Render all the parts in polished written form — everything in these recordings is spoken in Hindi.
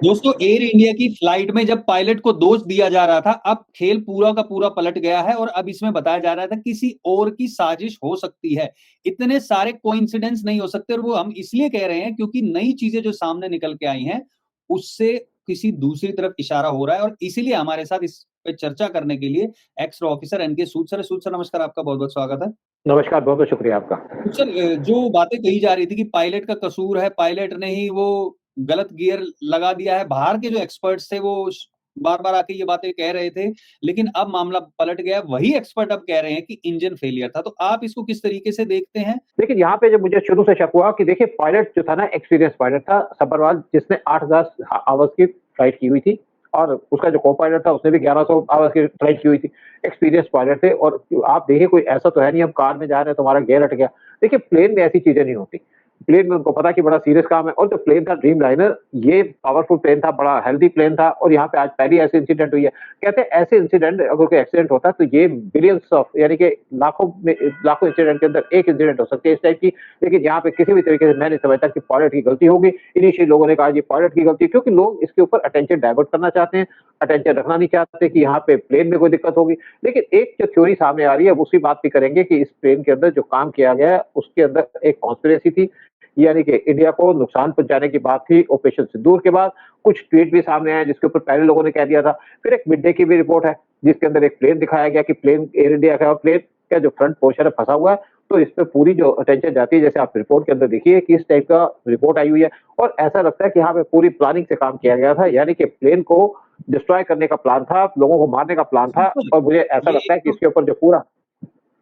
दोस्तों, एयर इंडिया की फ्लाइट में जब पायलट को दोष दिया जा रहा था, अब खेल पूरा का पूरा पलट गया है और अब इसमें बताया जा रहा था किसी और की साजिश हो सकती है। इतने सारे कोइंसिडेंस नहीं हो सकते और वो हम इसलिए कह रहे हैं क्योंकि नई चीज़ें जो सामने निकल के आई हैं, उससे किसी दूसरी तरफ इशारा हो रहा है और इसीलिए हमारे साथ इस पे चर्चा करने के लिए एक्स ऑफिसर एनके सूद सर हैं। सूद सर नमस्कार, आपका बहुत-बहुत स्वागत है। नमस्कार, बहुत-बहुत शुक्रिया आपका। तो सर जो बातें कही जा रही थी कि पायलट का कसूर है, पायलट ने ही वो गलत गियर लगा दिया है, बाहर के जो एक्सपर्ट्स थे वो श बार-बार आके ये बातें कह रहे थे, लेकिन अब मामला पलट गया है, वही एक्सपर्ट अब कह रहे हैं कि इंजन फेलियर था। तो आप इसको किस तरीके से देखते हैं? देखिए, यहाँ पे जब मुझे शुरू से शक हुआ कि देखिए पायलट जो था ना एक्सपीरियंस पायलट था, सफरवाल जिसने 8,000 आवर्स की फ्लाइट की हुई थी और उसका जो को-पायलट था उसने भी 1100 आवर्स की फ्लाइट की हुई थी। एक्सपीरियंस पायलट थे और आप देखिए कोई ऐसा तो है नहीं हम कार में जा रहे हैं तो हमारा गियर हट गया। देखिए प्लेन में ऐसी चीज़ें नहीं होती। प्लेन में उनको पता कि बड़ा सीरियस काम है और जो प्लेन था ड्रीमलाइनर ये पावरफुल प्लेन था, बड़ा हेल्दी प्लेन था और यहाँ पे आज पहली ऐसी इंसिडेंट हुई है। कहते हैं ऐसे इंसिडेंट अगर कोई एक्सीडेंट होता है तो ये बिलियंस ऑफ यानी कि लाखों में लाखों इंसिडेंट के अंदर एक इंसिडेंट हो सकती है इस टाइप की। लेकिन यहाँ पे किसी भी तरीके से मैं नहीं समझता कि पायलट की गलती होगी। इनिशियली लोगों ने कहा ये पायलट की गलती है क्योंकि लोग इसके ऊपर अटेंशन डाइवर्ट करना चाहते हैं, अटेंशन रखना नहीं चाहते कि यहाँ पे प्लेन में कोई दिक्कत होगी। लेकिन एक जो थ्योरी सामने आ रही है, उसी बात पे करेंगे कि इस प्लेन के अंदर जो काम किया गया है, उसके अंदर एक कॉन्स्पिरेसी थी, यानी कि इंडिया को नुकसान पहुँचाने की बात थी ऑपरेशन सिंदूर के बाद। कुछ ट्वीट भी सामने आए जिसके ऊपर पहले लोगों ने कह दिया था। फिर एक मिड डे की भी रिपोर्ट है, जिसके अंदर एक प्लेन दिखाया गया कि प्लेन एयर इंडिया का प्लेन का जो फ्रंट पोर्शन है फँसा हुआ है। तो इस पे पूरी जो अटेंशन जाती है जैसे आप रिपोर्ट के अंदर देखिए कि इस टाइप का रिपोर्ट आई हुई है और ऐसा लगता है कि यहाँ पे पूरी प्लानिंग से काम किया गया था, यानी कि प्लेन को डिस्ट्रॉय करने का प्लान था, लोगों को मारने का प्लान था बिल्कुल, और मुझे ऐसा ये लगता एक है कि तो इसके ऊपर जो पूरा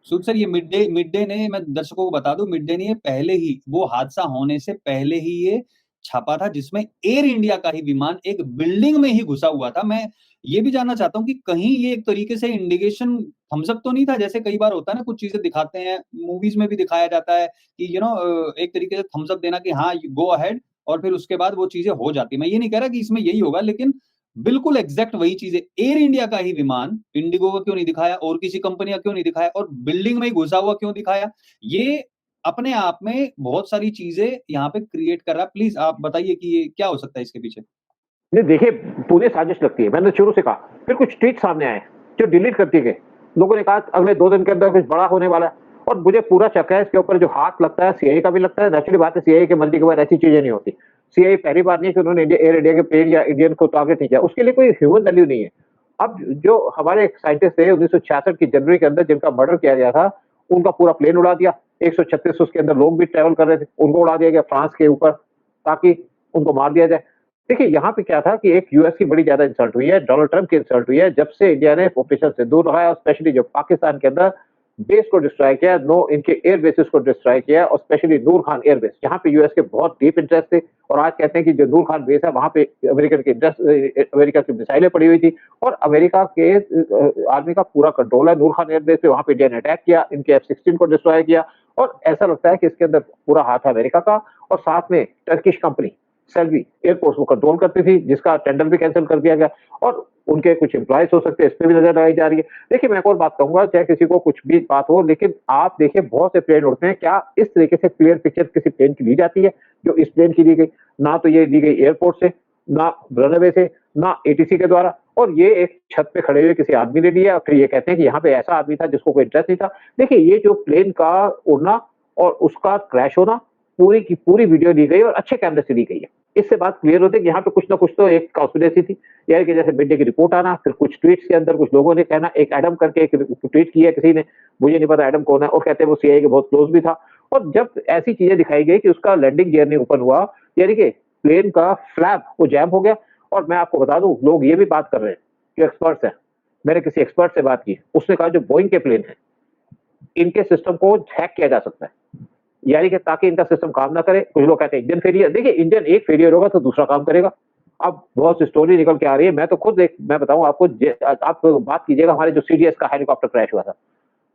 सूद सर ये मिड डे ने मैं दर्शकों को बता दूँ मिड डे ने ये पहले ही वो हादसा होने से पहले ही ये छापा था जिसमें एयर इंडिया का ही विमान एक बिल्डिंग में ही घुसा हुआ था। मैं ये भी जानना चाहता हूँ कि कहीं ये एक तरीके से इंडिकेशन थम्स अप तो नहीं था? जैसे कई बार होता है ना कुछ चीज़ें दिखाते हैं, मूवीज़ में भी दिखाया जाता है कि एक तरीके से थम्स अप देना कि हाँ, गो अहेड और फिर उसके बाद वो चीज़ें हो जाती हैं। मैं ये नहीं कह रहा कि इसमें यही होगा लेकिन बिल्कुल एग्ज़ैक्ट वही चीज़ है। एयर इंडिया का ही विमान इंडिगो का क्यों नहीं दिखाया और किसी कंपनी का क्यों नहीं दिखाया और बिल्डिंग में ही घुसा हुआ क्यों दिखाया? ये अपने आप में बहुत सारी चीज़ें यहाँ पे क्रिएट कर रहा है। प्लीज़ आप बताइए कि ये क्या हो सकता है इसके पीछे? नहीं देखिए, पूरी साजिश लगती है, मैंने शुरू से कहा। फिर कुछ ट्वीट सामने आए, जो डिलीट कर दिए गए। लोगों ने कहा अगले 2 दिन के अंदर कुछ बड़ा होने वाला है और मुझे पूरा शक है इसके ऊपर जो हाथ लगता है सीआईए का भी लगता है, नेचुरली बात है सीआईए की मर्ज़ी के बाद ऐसी चीज़ें नहीं होती। सीआईए पहली बार नहीं है कि उन्होंने एयर इंडिया के प्लेन या इंडियन को टारगेट नहीं किया, उसके लिए कोई ह्यूमन वैल्यू नहीं है। अब जो हमारे एक साइंटिस्ट थे 1966 की जनवरी के अंदर जिनका मर्डर किया गया था, उनका पूरा प्लेन उड़ा दिया। 136 उसके अंदर लोग भी ट्रैवल कर रहे थे, उनको उड़ा दिया गया फ्रांस के ऊपर ताकि उनको मार दिया जाए। देखिए, यहाँ पे क्या था कि एक यूएस की बड़ी ज़्यादा इंसल्ट हुई है, डोनाल्ड ट्रम्प की इंसल्ट हुई है, जब से इंडिया ने ऑपरेशन सिंदूर लगाया और स्पेशली जो पाकिस्तान के अंदर बेस को डिस्ट्रॉय किया, नो इनके एयर बेसेस को डिस्ट्रॉय किया और स्पेशली नूर खान एयर बेस, जहाँ पे यूएस के बहुत डीप इंटरेस्ट थे और आज कहते हैं कि जो नूर खान बेस है, वहाँ पे अमेरिका की मिसाइलें पड़ी हुई थी और अमेरिका के आर्मी का पूरा कंट्रोल है नूर खान एयर बेस पे, वहाँ पे इंडिया ने अटैक किया, इनके F-16 को डिस्ट्रॉय किया और ऐसा लगता है कि इसके अंदर पूरा हाथ है अमेरिका का और साथ में टर्किश कंपनी सेल्वी एयरपोर्ट्स को कंट्रोल करती थी, जिसका टेंडर भी कैंसल कर दिया गया और उनके कुछ एम्प्लॉइज़ हो सकते हैं, इस पे भी नज़र लगाई जा रही है। देखिए, मैं एक और बात कहूँगा, चाहे किसी को कुछ भी बात हो, लेकिन आप देखिए बहुत से प्लेन उड़ते हैं, क्या इस तरीके से क्लियर पिक्चर किसी प्लेन की ली जाती है, जो इस प्लेन की ली गई? ना तो ये ली गई एयरपोर्ट से, ना रनवे से, ना एटीसी के द्वारा और ये एक छत पे खड़े हुए किसी आदमी ने लिया और फिर ये कहते हैं कि यहाँ पे ऐसा आदमी था जिसको कोई इंटरेस्ट नहीं था। देखिए, ये जो प्लेन का उड़ना और उसका क्रैश होना, पूरी की पूरी वीडियो ली गई और अच्छे कैमरे से ली गई है। इससे बात क्लियर होती है कि यहाँ पे कुछ ना कुछ तो एक कॉन्स्पिरेसी थी, यानी कि जैसे मिड डे की रिपोर्ट आना, फिर कुछ ट्वीट्स के अंदर कुछ लोगों ने कहना, एक एडम करके एक ट्वीट किया किसी ने, मुझे नहीं पता एडम कौन है और कहते हैं वो सीआईए के बहुत क्लोज भी था और जब ऐसी चीज़ें दिखाई गई कि उसका लैंडिंग गियर नहीं ओपन हुआ, यानी कि प्लेन का फ्लैप वो जैम हो गया और मैं आपको बता दूँ, लोग ये भी बात कर रहे हैं, जो एक्सपर्ट्स हैं, मैंने किसी एक्सपर्ट से बात की, उसने कहा जो बोइंग के प्लेन हैं, इनके सिस्टम को हैक किया जा सकता है। यानी कि ताकि इनका सिस्टम काम ना करे, कुछ लोग कहते हैं इंजन फेलियर देखिए इंजन एक फेलियर होगा तो दूसरा काम करेगा। अब बहुत सी स्टोरी निकल के आ रही है, मैं तो खुद एक मैं बताऊँ आपको आप बात कीजिएगा हमारे जो सीडीएस का हेलीकॉप्टर क्रैश हुआ था।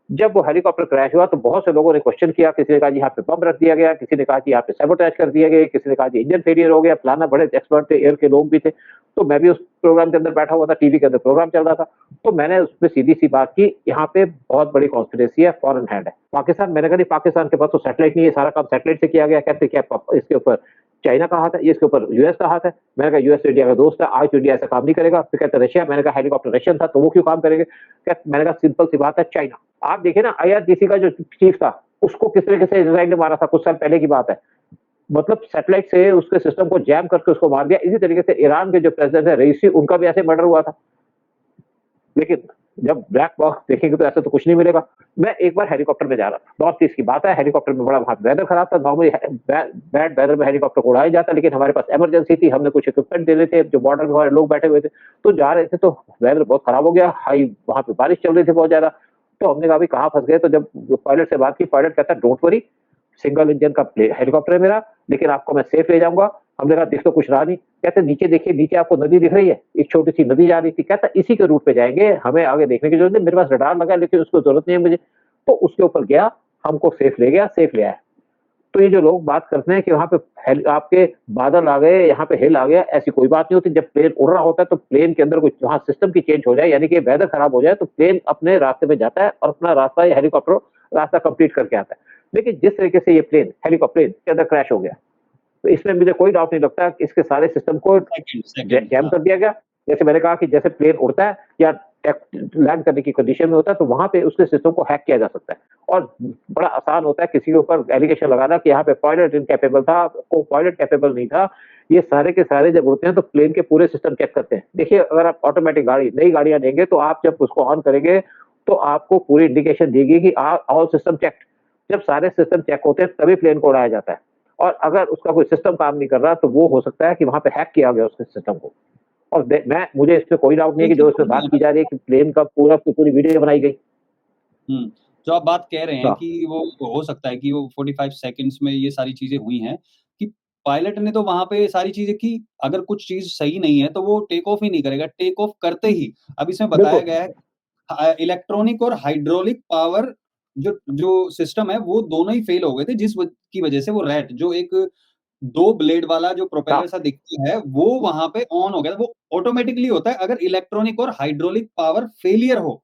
जब वो हेलीकॉप्टर क्रैश हुआ तो बहुत से लोगों ने क्वेश्चन किया, किसी ने कहा जी यहाँ पे बम रख दिया गया, किसी ने कहा कि यहाँ पे सैबोटेज कर दिया गया, किसी ने कहा जी इंजन फेलियर हो गया, फलाना बड़े एक्सपर्ट थे, एयर के लोग भी थे। तो मैं भी उस प्रोग्राम के अंदर बैठा हुआ था, टीवी के अंदर प्रोग्राम चल रहा था। तो मैंने उसपे सीधी-सी बात की, यहाँ पे बहुत बड़ी कॉन्स्पिरेसी है, फॉरेन हैंड है। पाकिस्तान मैंने कहा नहीं पाकिस्तान के पास तो सैटेलाइट नहीं है, सारा काम सैटेलाइट से किया गया, कहते क्या इसके ऊपर चाइना का हाथ है, ये इसके ऊपर यूएस का हाथ है। मैंने कहा यूएस इंडिया का दोस्त है, आज तो इंडिया ऐसा काम नहीं करेगा। फिर कहते रशिया, मैंने कहा हेलीकॉप्टर रशियन था तो वो क्यों काम करेंगे? मैंने कहा सिंपल सी बात है, चाइना। आप देखिए ना, आईआरजीसी का जो चीफ था, उसको किस तरीके से इजराइल ने मारा था, कुछ साल पहले की बात है। मतलब सैटेलाइट से उसके सिस्टम को जैम करके उसको मार दिया। इसी तरीके से ईरान के जो प्रेसिडेंट है रईसी, उनका भी ऐसे मर्डर हुआ था। लेकिन जब ब्लैक बॉक्स देखेंगे तो ऐसा तो कुछ नहीं मिलेगा। मैं एक बार हेलीकॉप्टर में जा रहा था, नॉर्थ ईस्ट की बात है, हेलीकॉप्टर में बड़ा वहाँ वेदर खराब था। नॉर्मली बैड वेदर में हेलीकॉप्टर को उड़ाया जाता, लेकिन हमारे पास इमरजेंसी थी, हमने कुछ इक्विपमेंट देने थे, जो बॉर्डर में हमारे लोग बैठे हुए थे, तो जा रहे थे तो वेदर बहुत खराब हो गया, हाई वहाँ पे बारिश चल रही थी बहुत ज्यादा। तो हमने कहा अभी कहाँ फंस गए, तो जब पायलट से बात की, पायलट कहता है डोंट वरी, सिंगल इंजन का हेलीकॉप्टर है मेरा, लेकिन आपको मैं सेफ ले जाऊंगा। हमने कहा दिख तो कुछ रहा नहीं। कहते नीचे देखिए, नीचे आपको नदी दिख रही है, एक छोटी सी नदी जा रही थी। कहता इसी के रूट पे जाएंगे, हमें आगे देखने की जरूरत नहीं, मेरे पास रडार लगा है, लेकिन उसको जरूरत नहीं है मुझे। तो उसके ऊपर गया, हमको सेफ ले गया, सेफ ले आया। तो ये जो लोग बात करते हैं कि वहां पे आपके बादल आ गए, यहाँ पे हिल आ गया, ऐसी कोई बात नहीं होती। जब प्लेन उड़ रहा होता है तो प्लेन के अंदर कुछ वहां सिस्टम की चेंज हो जाए, यानी कि वेदर खराब हो जाए, तो प्लेन अपने रास्ते में जाता है और अपना रास्ता, या हेलीकॉप्टर रास्ता कंप्लीट करके आता है। लेकिन जिस तरीके से ये प्लेन हेलीकॉप्टर के अंदर क्रैश हो गया, तो इसमें मुझे कोई डाउट नहीं लगता कि इसके सारे सिस्टम को सेकंड सेकंड जैम हाँ। कर दिया गया। जैसे मैंने कहा कि जैसे प्लेन उड़ता है या लैंड करने की कंडीशन में होता है, तो वहां पे उसके सिस्टम को हैक किया जा सकता है। और बड़ा आसान होता है किसी के ऊपर एलिगेशन लगाना कि यहाँ पे पायलट इनकैपेबल था, को पायलट कैपेबल नहीं था। ये सारे के सारे जब उड़ते हैं तो प्लेन के पूरे सिस्टम चेक करते हैं। देखिए, अगर आप ऑटोमेटिक गाड़ी, नई गाड़ियां लेंगे, तो आप जब उसको ऑन करेंगे तो आपको पूरी इंडिकेशन देगी कि ऑल सिस्टम चेक। जब सारे सिस्टम चेक होते हैं तभी प्लेन को उड़ाया जाता है। और अगर उसका कोई सिस्टम काम नहीं कर रहा, तो वो हो सकता है कि वहां पे हैक किया गया उसके सिस्टम को। और मैं, मुझे इसमें कोई डाउट नहीं है एक कि चीज़ जो और इसमें भी बात है की ना। जा रही है कि प्लेन का पूरा की पूरी वीडियो बनाई गई। जो आप बात कह रहे हैं हाँ, कि वो हो सकता है कि वो 45 सेकंड्स में ये सारी चीज़ें हुई हैं, कि पायलट ने तो वहाँ पे सारी चीज़ें की, अगर कुछ चीज़ सही नहीं है, तो वो टेक ऑफ ही नहीं करेगा। टेक ऑफ करते ही अब इसमें बताया बिल्कुल। गया है इलेक्ट्रॉनिक और हाइड्रोलिक पावर जो जो सिस्टम है, वो दोनों ही फेल हो गए थे, की वजह से वो रैट जो एक 2 ब्लेड वाला जो हाँ, प्रोपेलर सा दिखता है, वो वहाँ पे ऑन हो गया था। वो ऑटोमैटिकली होता है अगर इलेक्ट्रॉनिक और हाइड्रोलिक पावर फेलियर हो।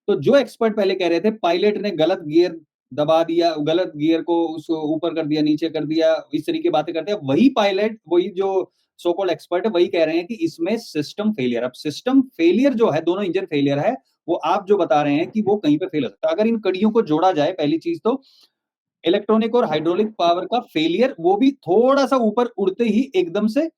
तो जो एक्सपर्ट पहले कह रहे थे पायलट ने गलत गियर दबा दिया, गलत गियर को उसको ऊपर कर दिया, नीचे कर दिया, इस तरह की बातें करते हैं। वही पायलट, वही जो सो कॉल्ड एक्सपर्ट है, वही कह रहे हैं कि इसमें सिस्टम फेलियर। अब सिस्टम फेलियर जो है, दोनों इंजन फेलियर है, वो आप जो बता रहे हैं कि वो कहीं पे फेल हो सकता है। अगर इन कड़ियों को जोड़ा जाए, पहली चीज़ तो इलेक्ट्रॉनिक और हाइड्रोलिक पावर का फेलियर, वो भी थोड़ा-सा ऊपर उड़ते ही एकदम से।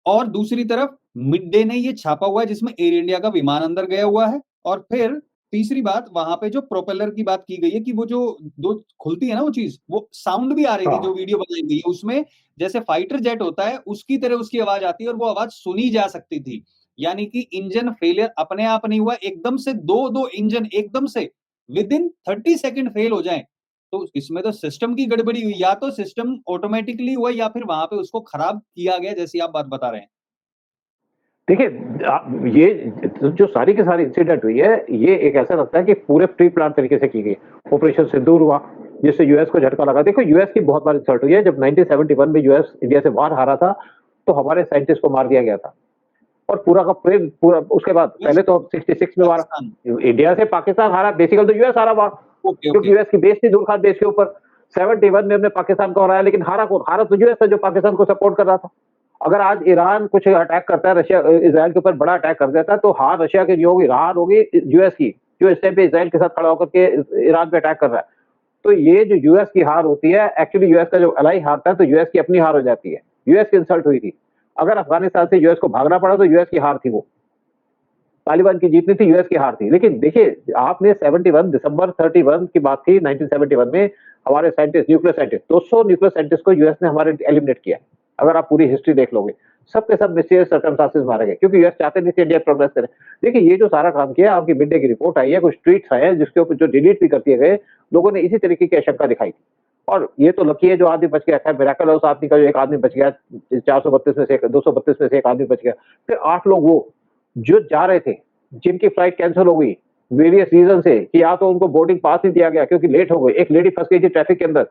और दूसरी तरफ मिड डे ने ये छापा हुआ है जिसमें एयर इंडिया का विमान अंदर गया हुआ है। और फिर तीसरी बात, वहाँ पे जो प्रोपेलर की बात की गई है कि वो जो 2 खुलती है ना वो चीज़, वो साउंड भी आ रही थी, जो हाँ। वीडियो बनाई गई है उसमें जैसे फाइटर जेट होता है, उसकी तरह उसकी आवाज़ आती है और वो आवाज़ सुनी जा सकती थी। यानी कि इंजन फेलियर अपने आप नहीं हुआ, एकदम से 2-2 इंजन एकदम से विदिन 30 सेकंड फेल हो जाएँ, तो इसमें तो सिस्टम की गड़बड़ी हुई। या तो सिस्टम ऑटोमैटिकली हुआ या फिर वहाँ पे उसको खराब किया गया, जैसी आप बात बता रहे हैं। देखिए, ये जो सारी की सारी इंसिडेंट हुई है, ये एक ऐसा लगता है कि पूरे प्री प्लान तरीके से की गई। ऑपरेशन सिंदूर हुआ, जिससे यूएस को झटका लगा। देखो, यूएस की बहुत बार इंसल्ट हुई है। जब 1971 में यूएस इंडिया से वार हारा था, तो हमारे साइंटिस्ट को मार दिया गया था। और पूरा का पूरा उसके बाद यूएस पहले तो 66 में वार, पाकिस्तान। इंडिया से पाकिस्तान हारा, बेसिकली तो यूएस हारा वार, ओके, क्योंकि ओके। यूएस की बेस थी दूरखात बेस के ऊपर। 71 में हमने पाकिस्तान को हराया, लेकिन हारा कौन? हारा तो यूएस था, जो पाकिस्तान को सपोर्ट कर रहा था। अगर आज ईरान कुछ अटैक करता है, रशिया इजराइल के ऊपर बड़ा अटैक कर देता है, तो हार रशिया की नहीं होगी, हार होगी यूएस की, जो इस टाइम पे इजराइल के साथ खड़ा होकर के ईरान पे अटैक कर रहा है। तो ये जो यूएस की हार होती है, एक्चुअली यूएस का जो अलाई हारता है, तो यूएस की अपनी हार हो जाती है। यूएस की इंसल्ट हुई थी। अगर अफगानिस्तान से यूएस को भागना पड़ा, तो यूएस की हार थी वो। तालिबान की जीत नहीं थी, यूएस की हार थी। लेकिन देखिए, आपने 71 दिसंबर 31 की बात थी, 1971 में हमारे scientist, nuclear scientist, 200 nuclear scientist को यूएस ने हमारे एलिमिनेट किया। अगर आप पूरी हिस्ट्री देख लोगे, सब के सब मिस्टीरियस सर्कमस्टेंसेस मारे गए, क्योंकि यूएस चाहते नहीं थे इंडिया प्रोग्रेस करे। देखिए, ये जो सारा काम किया, आपकी मिड डे की रिपोर्ट आई है, कुछ ट्वीट्स आए हैं जिसके ऊपर जो डिलीट भी कर दिए गए, लोगों ने इसी तरीके की आशंका दिखाई थी। और ये तो लकी है जो आदमी बच गया, खैर मिरेकल है उस आदमी का, जो एक आदमी बच गया, 432 में से 232 में से एक आदमी बच गया। फिर 8 लोग वो जो जा रहे थे, जिनकी फ्लाइट कैंसल हो गई वेरियस रीजन से, कि या तो उनको बोर्डिंग पास नहीं दिया गया क्योंकि लेट हो गए। एक लेडी फंस गई थी ट्रैफिक के अंदर,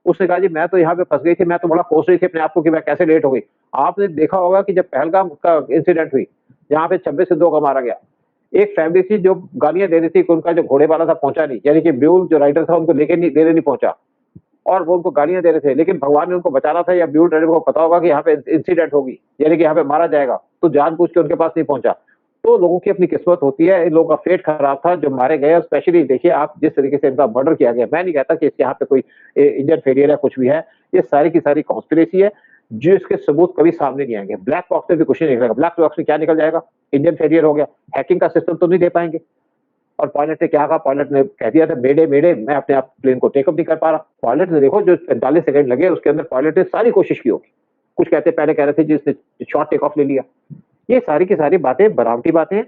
उसने कहा जी मैं तो यहाँ पे फंस गई थी, मैं तो बड़ा कोस रही थी अपने आप को कि मैं कैसे लेट हो गई। आपने देखा होगा कि जब पहलगाम का इंसिडेंट हुई, जहाँ पे 26 सिद्धों का मारा गया, एक फैमिली थी जो गालियां दे रही थी कि उनका जो घोड़े वाला था पहुंचा नहीं, यानी कि म्यूल जो राइडर था उनको लेके नहीं देने नहीं पहुंचा। और वो उनको गालियां दे रहे थे, लेकिन भगवान ने उनको बचाना था, या ब्यूल ड्राइवर को पता होगा कि यहाँ पे इंसिडेंट होगी, यानी कि यहाँ पे मारा जाएगा, तो जानबूझ के उनके पास नहीं पहुंचा। तो लोगों की अपनी किस्मत होती है, इन लोगों का फेट खराब था जो मारे गए। और स्पेशली देखिए आप जिस तरीके से इनका मर्डर किया गया, मैं नहीं कहता कि इसके यहाँ पे कोई इंजन फेलियर है, कुछ भी है, ये सारी की सारी कॉन्स्पिरेसी है, जिसके सबूत कभी सामने नहीं आएंगे। ब्लैक बॉक्स में भी कुछ नहीं निकलेगा। ब्लैक बॉक्स में क्या निकल जाएगा? इंजन फेलियर हो गया, हैकिंग का सिस्टम तो नहीं दे पाएंगे। और पायलट ने क्या कहा? पायलट ने कह दिया था मेडे मेडे, मैं अपने आप प्लेन को टेकअप नहीं कर पा रहा। पायलट ने देखो जो 45 सेकंड लगे उसके अंदर पायलट ने सारी कोशिश की होगी। कुछ कहते पहले कह रहे थे जिसने शॉर्ट टेक ऑफ ले लिया। ये सारी की सारी बातें बनावटी बातें हैं।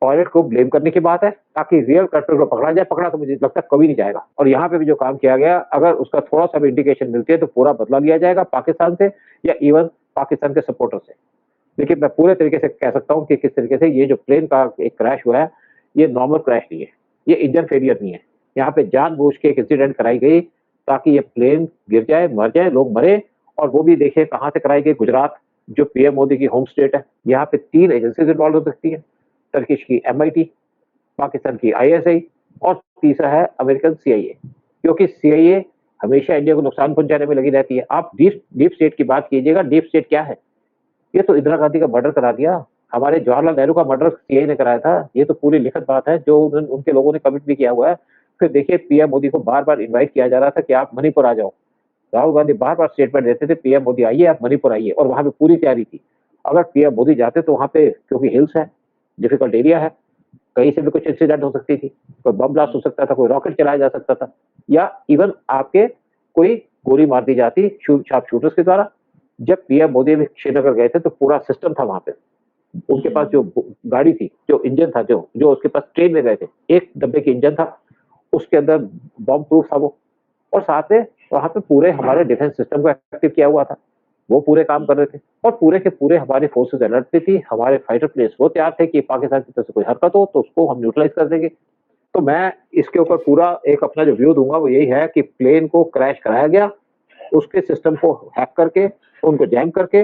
पायलट को ब्लेम करने की बात है ताकि रियल कल्प्रिट को पकड़ा जाए। पकड़ा तो मुझे लगता है कभी नहीं जाएगा। और यहाँ पे भी जो काम किया गया, अगर उसका थोड़ा सा भी इंडिकेशन मिलती है तो पूरा बदला लिया जाएगा पाकिस्तान से या इवन पाकिस्तान के सपोर्टर से। लेकिन मैं पूरे तरीके से कह सकता हूँ कि किस तरीके से ये जो प्लेन का एक क्रैश हुआ है, ये नॉर्मल क्रैश नहीं है, ये इंजन फेलियर नहीं है। यहाँ पे जानबूझ के एक इंसिडेंट कराई गई ताकि ये प्लेन गिर जाए, मर जाए, लोग मरे। और वो भी देखिए कहाँ से कराई गई? गुजरात, जो पीएम मोदी की होम स्टेट है। यहाँ पे 3 एजेंसीज इन्वॉल्व हो सकती है, टर्किश की MIT, पाकिस्तान की ISI और तीसरा है अमेरिकन CIA। क्योंकि CIA हमेशा इंडिया को नुकसान पहुंचाने में लगी रहती है। आप डीप स्टेट की बात कीजिएगा, डीप स्टेट क्या है? ये तो इंदिरा गांधी का मर्डर करा दिया, हमारे जवाहरलाल नेहरू का मर्डर CIA ने कराया था। ये तो पूरी लिखित बात है जो उनके लोगों ने कमिट भी किया हुआ है। फिर देखिए पीएम मोदी को बार-बार इनवाइट किया जा रहा था कि आप मणिपुर आ जाओ। राहुल गांधी बार-बार स्टेटमेंट देते थे पीएम मोदी आइए, आप मणिपुर आइए, और वहां पे पूरी तैयारी थी। अगर पीएम मोदी जाते तो वहां पे, क्योंकि हिल्स है, डिफिकल्ट एरिया है, कहीं से भी कुछ इंसिडेंट हो सकती थी, कोई बम ब्लास्ट हो सकता था, कोई रॉकेट चलाया जा सकता था, या इवन आपके कोई गोली मार दी जाती शार्प शूटर्स के द्वारा। जब पीएम मोदी भी श्रीनगर गए थे तो पूरा सिस्टम था वहां पे। उनके पास जो गाड़ी थी, जो इंजन था, जो उसके पास ट्रेन में गए थे, एक डब्बे की इंजन था, उसके अंदर बॉम्ब प्रूफ था वो। और साथ में वहां पे पूरे हमारे डिफेंस सिस्टम को एक्टिव किया हुआ था, वो पूरे काम कर रहे थे। और पूरे के पूरे हमारी फोर्सेस अलर्ट पे थी, हमारे फाइटर प्लेन्स वो तैयार थे कि पाकिस्तान की तरफ से कोई हरकत हो तो उसको हम न्यूट्रलाइज कर देंगे। तो मैं इसके ऊपर पूरा एक अपना जो व्यू दूंगा वो यही है कि प्लेन को क्रैश कराया गया, उसके सिस्टम को हैक करके, उनको जैम करके,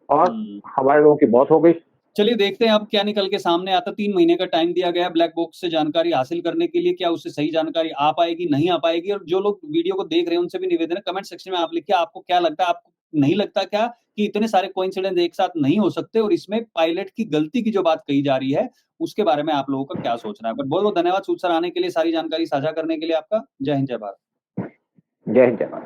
और हमारे लोगों की मौत हो गई। चलिए देखते हैं अब क्या निकल के सामने आता। 3 महीने का टाइम दिया गया है ब्लैक बॉक्स से जानकारी हासिल करने के लिए। क्या उससे सही जानकारी आ पाएगी, नहीं आ पाएगी? और जो लोग वीडियो को देख रहे हैं उनसे भी निवेदन है, कमेंट सेक्शन में आप लिखिए आपको क्या लगता है? आपको नहीं लगता क्या कि इतने सारे कोइंसिडेंस एक साथ नहीं हो सकते? और इसमें पायलट की गलती की जो बात कही जा रही है, उसके बारे में आप लोगों का क्या सोचना है? बहुत-बहुत धन्यवाद सूद सर आने के लिए, सारी जानकारी साझा करने के लिए आपका। जय हिंद, जय भारत। जय हिंद, जय भारत।